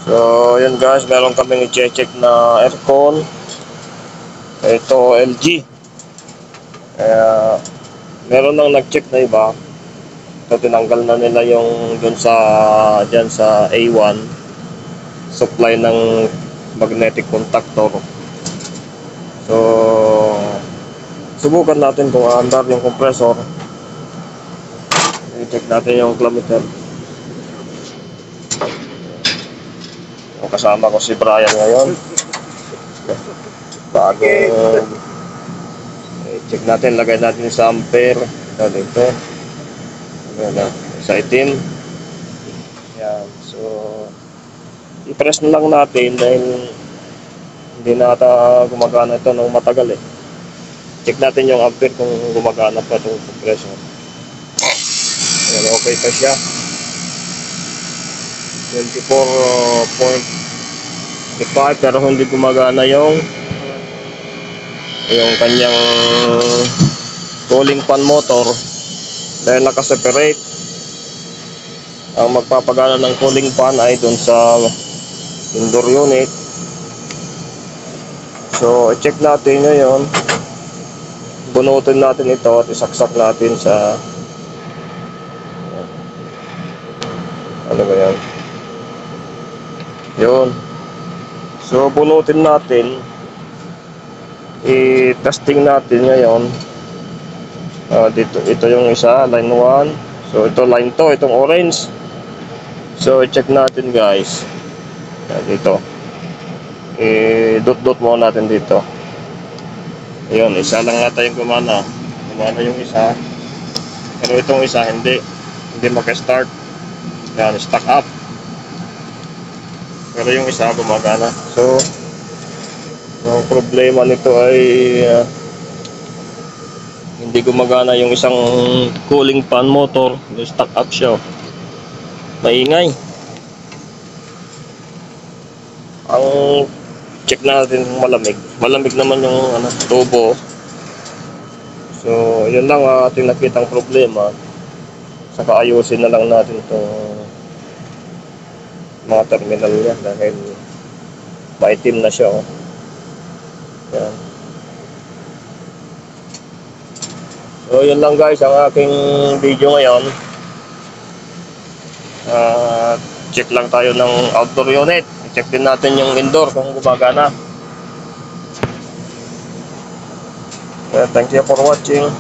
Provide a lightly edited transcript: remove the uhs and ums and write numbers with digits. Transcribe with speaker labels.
Speaker 1: So yun guys, meron kaming i-check na aircon. Ito LG. Kaya meron nang nag-check na iba. So tinanggal na nila yung dun sa dyan sa A1 supply ng magnetic contactor. So subukan natin kung aandar yung compressor. I-check natin yung kilometer. Kasama ko si Brian ngayon. Bago check natin, lagay natin sa ampere. Ito dito. Sa itim. Yan. So i-press na lang natin dahil hindi na ata gumagana ito ng matagal eh. Check natin yung ampere kung gumagana pa itong compressor. Yan, okay pa siya. 24.5 pero hindi gumagana yung kanyang cooling fan motor dahil nakaseparate. Ang magpapagana ng cooling fan ay dun sa indoor unit. So i-check natin ngayon, bunutin natin ito at isaksak natin sa ano ba yan, yun. So bunutin natin, i-testing natin ngayon. Dito, ito yung isa, line 1. So ito line 2, itong orange. So i-check natin guys. Dito, i-dot-dot muna natin dito. Ayun, isa lang nata yung gumana yung isa, pero itong isa hindi maka-start. Yan, stuck up. Pero yung isa gumagana. So ang problema nito ay hindi gumagana yung isang cooling fan motor. Stuck up siya. Maingay. Ang check natin kung malamig. Malamig naman yung tubo. So yun lang ating nakitang problema. Saka ayusin na lang natin itong mga terminal niya dahil maitim na siya. Yan. So yun lang guys ang aking video ngayon. Check lang tayo ng outdoor unit. Check din natin yung indoor kung gumagana. Thank you for watching.